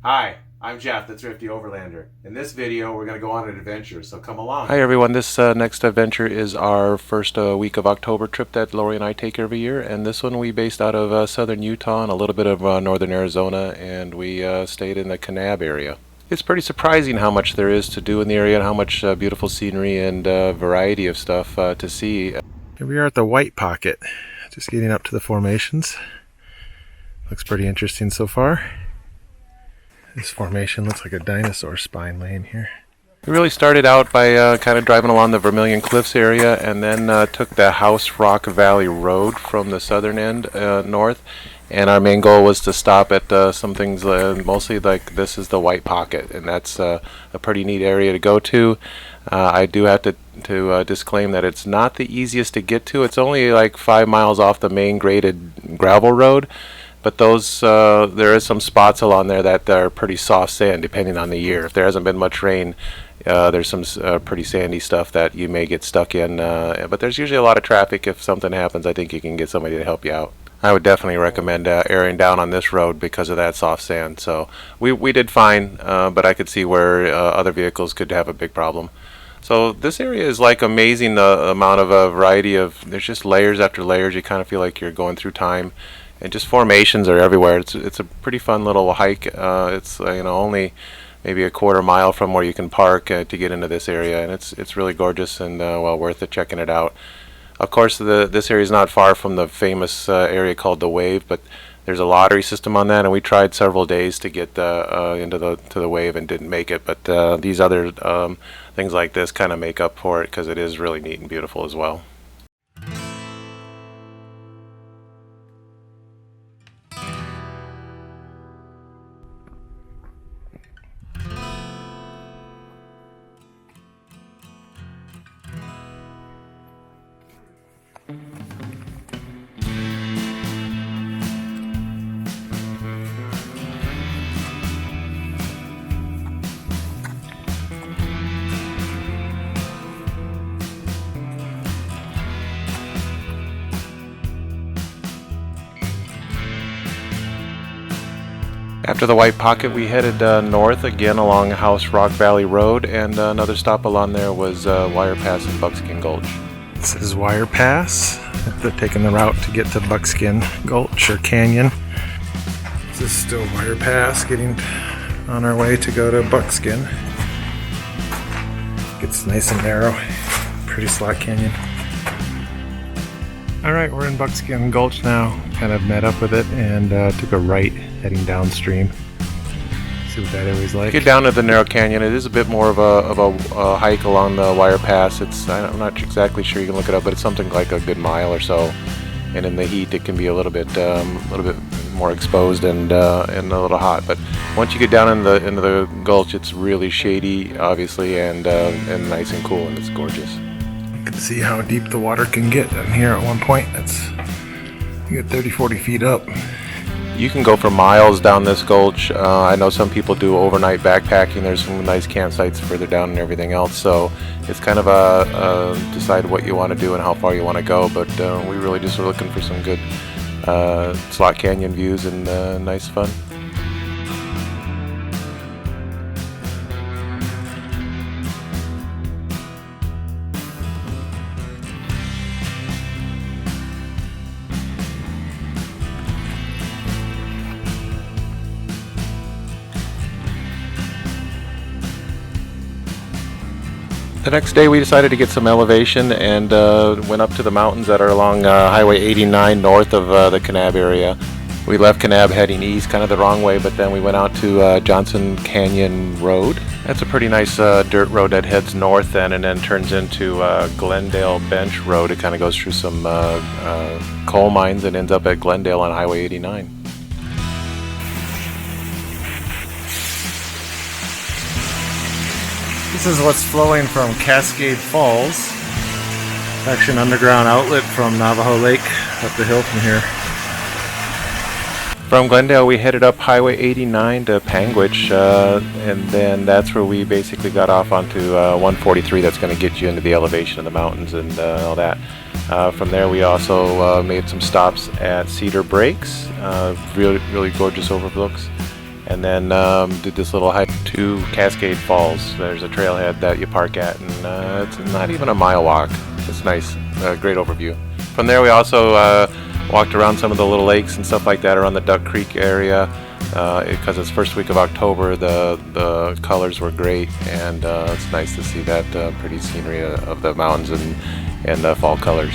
Hi, I'm Jeff, the Thrifty Overlander. In this video, we're going to go on an adventure, so come along. Hi everyone, this next adventure is our first week of October trip that Lori and I take every year, and this one we based out of southern Utah and a little bit of northern Arizona, and we stayed in the Kanab area. It's pretty surprising how much there is to do in the area and how much beautiful scenery and variety of stuff to see. Here we are at the White Pocket, just getting up to the formations. Looks pretty interesting so far. This formation looks like a dinosaur spine laying here. We really started out by kind of driving along the Vermilion Cliffs area and then took the House Rock Valley Road from the southern end north. And our main goal was to stop at some things, mostly like this is the White Pocket, and that's a pretty neat area to go to. I do have to disclaim that it's not the easiest to get to. It's only like 5 miles off the main graded gravel road. But those, there is some spots along there that are pretty soft sand depending on the year. If there hasn't been much rain, there's some pretty sandy stuff that you may get stuck in. But there's usually a lot of traffic. If something happens, I think you can get somebody to help you out. I would definitely recommend airing down on this road because of that soft sand. So we did fine, but I could see where other vehicles could have a big problem. So this area is like amazing, the amount of variety of, there's just layers after layers. You kind of feel like you're going through time. And just formations are everywhere. It's a pretty fun little hike. It's only maybe a quarter mile from where you can park to get into this area, and it's really gorgeous and well worth it checking it out. Of course, this area is not far from the famous area called the Wave, but there's a lottery system on that, and we tried several days to get into the Wave and didn't make it. But these other things like this kind of make up for it because it is really neat and beautiful as well. After the White Pocket, we headed north again along House Rock Valley Road, and another stop along there was Wire Pass and Buckskin Gulch. This is Wire Pass. They're taking the route to get to Buckskin Gulch or Canyon. This is still Wire Pass, getting on our way to go to Buckskin. Gets nice and narrow, pretty slack canyon. Alright, we're in Buckskin Gulch now. Kind of met up with it and took a right heading downstream. See what that area's like. Get down to the narrow canyon. It is a bit more of a hike along the Wire Pass. I'm not exactly sure, you can look it up, but it's something like a good mile or so. And in the heat, it can be a little bit more exposed and a little hot. But once you get down into the gulch, it's really shady, obviously, and nice and cool, and it's gorgeous. You can see how deep the water can get in here at one point. You get 30-40 feet up. You can go for miles down this gulch. I know some people do overnight backpacking. There's some nice campsites further down and everything else. So it's kind of decide what you want to do and how far you want to go. But we really just are looking for some good slot canyon views and nice fun. The next day we decided to get some elevation and went up to the mountains that are along Highway 89 north of the Kanab area. We left Kanab heading east, kind of the wrong way, but then we went out to Johnson Canyon Road. That's a pretty nice dirt road that heads north then and then turns into Glendale Bench Road. It kind of goes through some coal mines and ends up at Glendale on Highway 89. This is what's flowing from Cascade Falls. Actually an underground outlet from Navajo Lake up the hill from here. From Glendale, we headed up Highway 89 to Panguitch, and then that's where we basically got off onto 143. That's going to get you into the elevation of the mountains and all that. From there, we also made some stops at Cedar Breaks, really gorgeous overlooks. and then did this little hike to Cascade Falls. There's a trailhead that you park at, and it's not even a mile walk. It's nice, great overview. From there we also walked around some of the little lakes and stuff like that around the Duck Creek area. Because it's first week of October, the colors were great, and it's nice to see that pretty scenery of the mountains and the fall colors.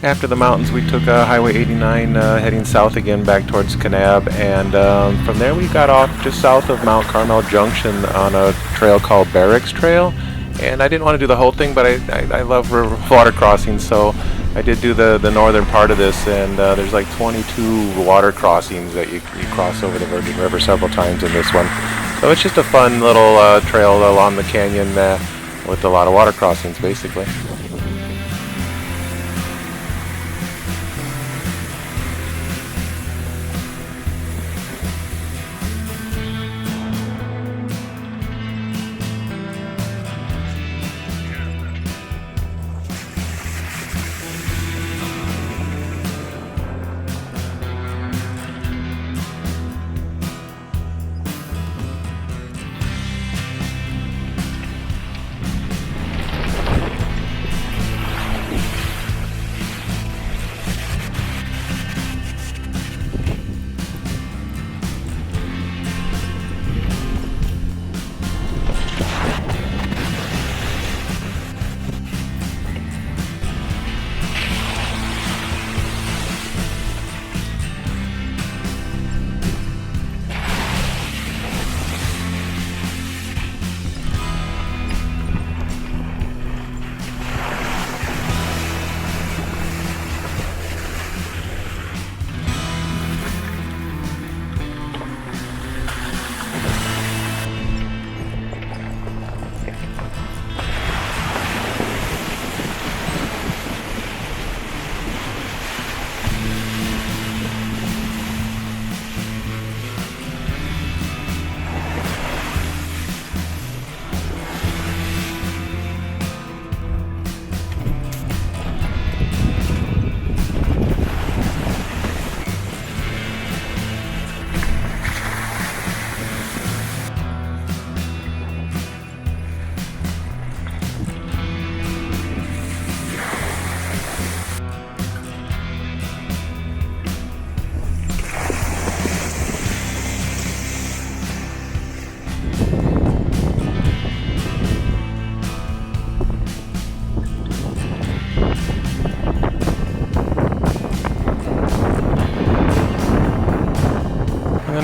After the mountains, we took Highway 89 heading south again back towards Kanab, and from there we got off just south of Mount Carmel Junction on a trail called Barracks Trail. And I didn't want to do the whole thing, but I love water crossings, so I did do the northern part of this, and there's like 22 water crossings that you cross over the Virgin River several times in this one. So it's just a fun little trail along the canyon with a lot of water crossings, basically.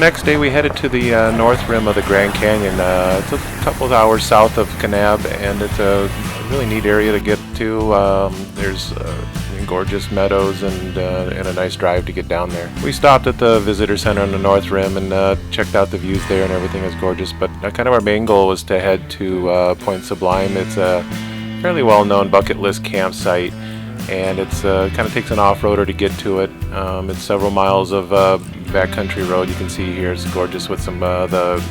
The next day we headed to the north rim of the Grand Canyon. It's a couple of hours south of Kanab, and it's a really neat area to get to. There's gorgeous meadows and a nice drive to get down there. We stopped at the visitor center on the north rim and checked out the views there, and everything is gorgeous. But kind of our main goal was to head to Point Sublime. It's a fairly well-known bucket list campsite, and it's kind of takes an off-roader to get to it. It's several miles of backcountry road. You can see here it's gorgeous with some the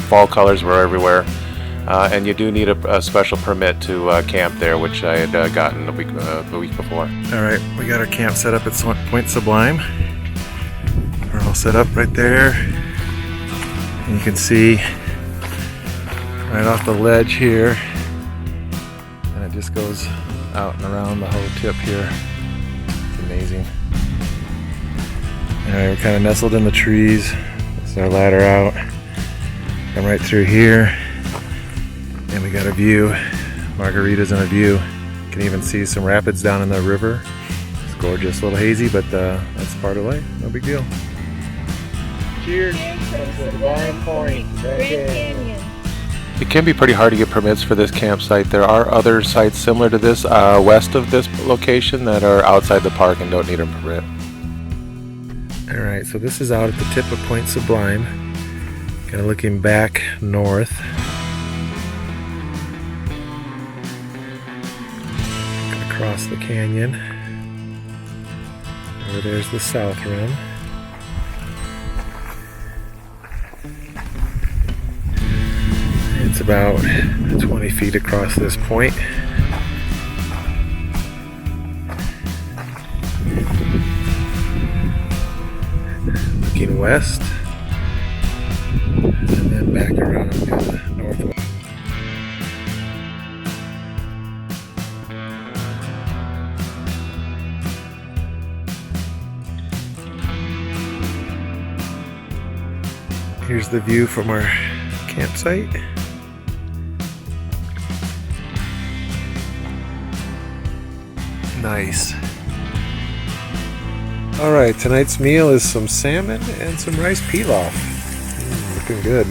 fall colors were everywhere, and you do need a special permit to camp there, which I had gotten a week before. All right, we got our camp set up at Point Sublime. We're all set up right there, and you can see right off the ledge here, and it just goes out and around the whole tip here. It's amazing. Alright, we're kind of nestled in the trees. This is our ladder out. Come right through here, and we got a view. Margaritas and a view. You can even see some rapids down in the river. It's gorgeous, a little hazy, but that's part of life. No big deal. Cheers! Sublime Point, Grand Canyon. It can be pretty hard to get permits for this campsite. There are other sites similar to this west of this location that are outside the park and don't need a permit. Alright, so this is out at the tip of Point Sublime. Kind of looking back north. Across the canyon. Over there's the south rim. And It's about 20 feet across this point. Looking west, and then back around to the northwest. Here's the view from our campsite. Nice. Alright, tonight's meal is some salmon and some rice pilaf. Looking good.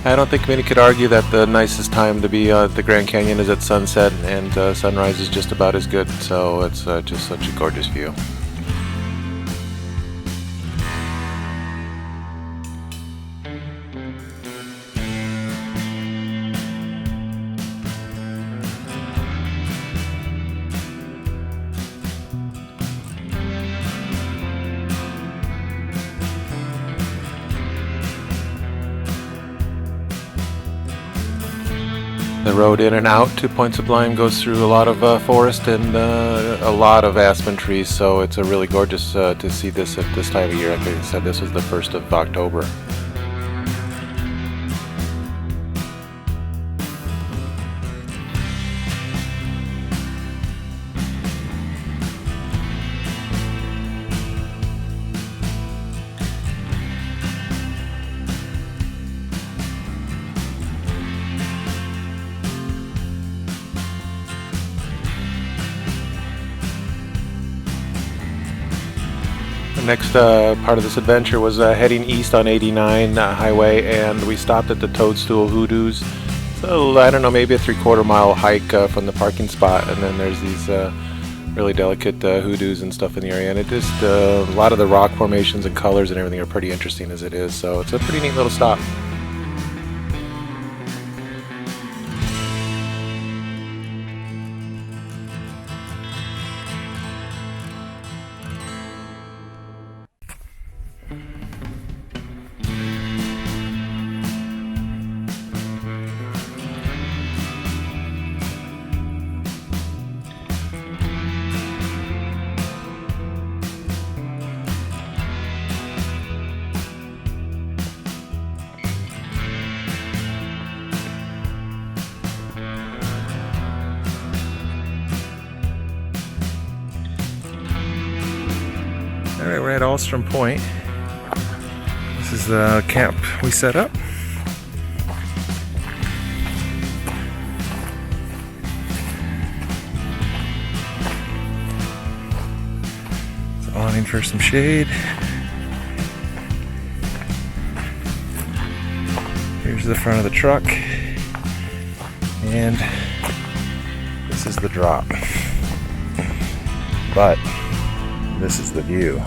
I don't think many could argue that the nicest time to be at the Grand Canyon is at sunset, and sunrise is just about as good, so it's just such a gorgeous view. The road in and out to Point Sublime goes through a lot of forest and a lot of aspen trees, so it's a really gorgeous to see this at this time of year. Like I said, this was the 1st of October. The next part of this adventure was heading east on 89 highway, and we stopped at the Toadstool Hoodoos. So I don't know, maybe a 3/4 mile hike from the parking spot, and then there's these really delicate hoodoos and stuff in the area, and it just a lot of the rock formations and colors and everything are pretty interesting as it is, so it's a pretty neat little stop. Alright, we're at Alstrom Point. This is the camp we set up. It's awning for some shade. Here's the front of the truck. And this is the drop. But this is the view.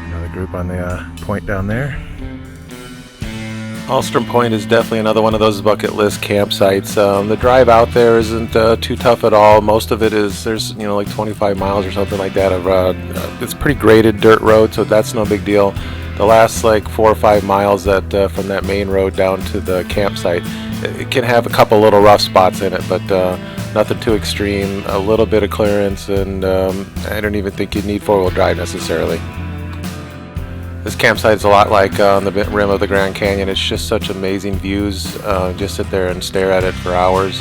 Another group on the point down there. Alstrom Point is definitely another one of those bucket list campsites. The drive out there isn't too tough at all. Most of it is, there's like 25 miles or something like that of it's pretty graded dirt road, so that's no big deal. The last like 4 or 5 miles that from that main road down to the campsite, it can have a couple little rough spots in it, but nothing too extreme. A little bit of clearance, and I don't even think you need 4-wheel drive necessarily. This campsite is a lot like on the rim of the Grand Canyon. It's just such amazing views. Just sit there and stare at it for hours.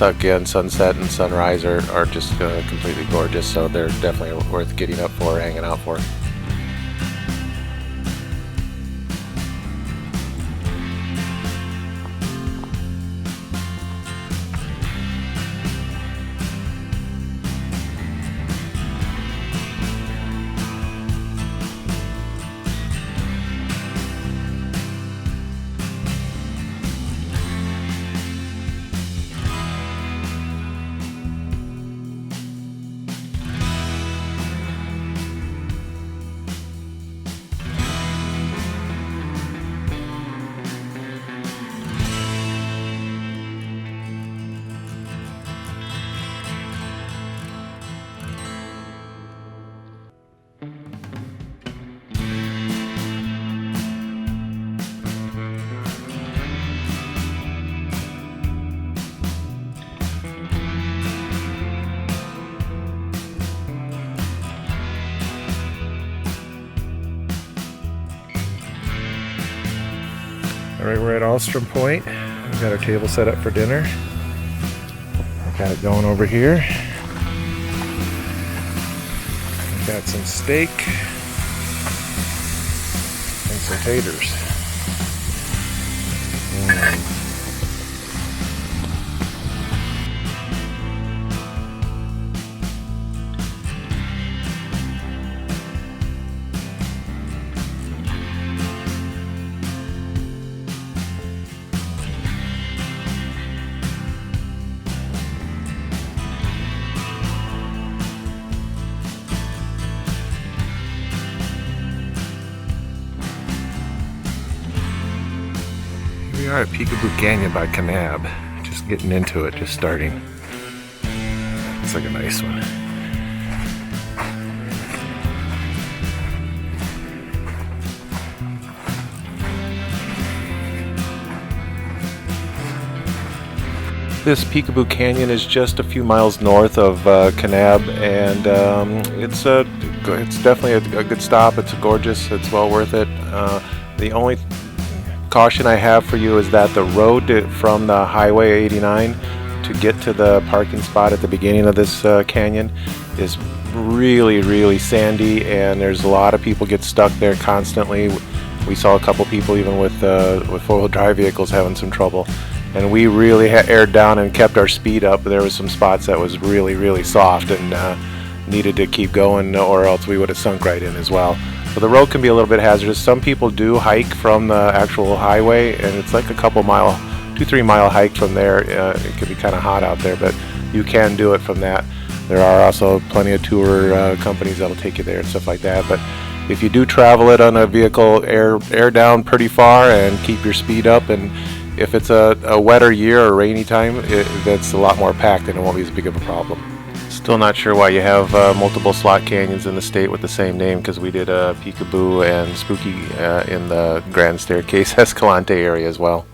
Again, sunset and sunrise are just completely gorgeous, so they're definitely worth getting up for, hanging out for. Alright, we're at Alstrom Point. We've got our table set up for dinner. We've got it going over here. We've got some steak and some taters. We are at Peekaboo Canyon by Kanab. Just getting into it, just starting. It's like a nice one. This Peekaboo Canyon is just a few miles north of Kanab, and it's definitely a good stop. It's gorgeous. It's well worth it. The only caution I have for you is that the road from the Highway 89 to get to the parking spot at the beginning of this canyon is really sandy, and there's a lot of people get stuck there constantly. We saw a couple people even with four-wheel drive vehicles having some trouble, and we really aired down and kept our speed up. There was some spots that was really soft and needed to keep going, or else we would have sunk right in as well. So the road can be a little bit hazardous. Some people do hike from the actual highway, and it's like a couple mile, 2-3 mile hike from there. It can be kind of hot out there, but you can do it from that. There are also plenty of tour companies that'll take you there and stuff like that. But if you do travel it on a vehicle, air down pretty far and keep your speed up. And if it's a wetter year or rainy time, that's a lot more packed and it won't be as big of a problem. Still not sure why you have multiple slot canyons in the state with the same name, because we did a Peekaboo and Spooky in the Grand Staircase Escalante area as well.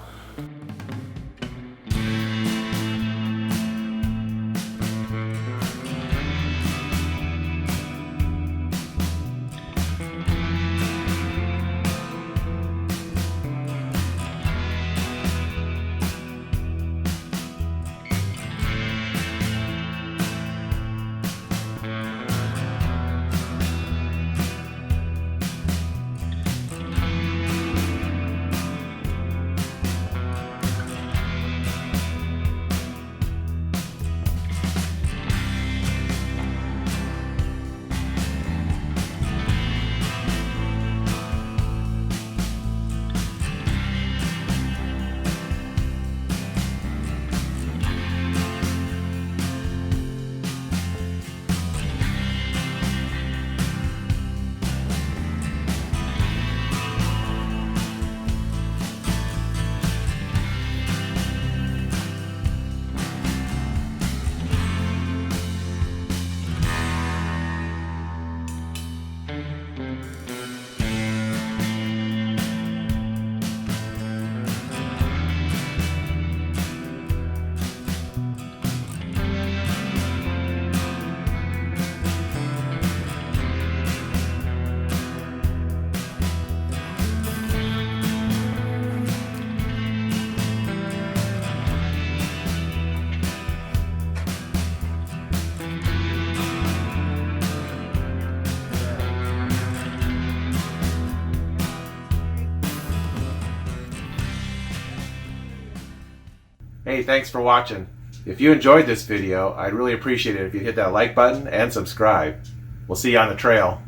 Hey, thanks for watching. If you enjoyed this video, I'd really appreciate it if you hit that like button and subscribe. We'll see you on the trail.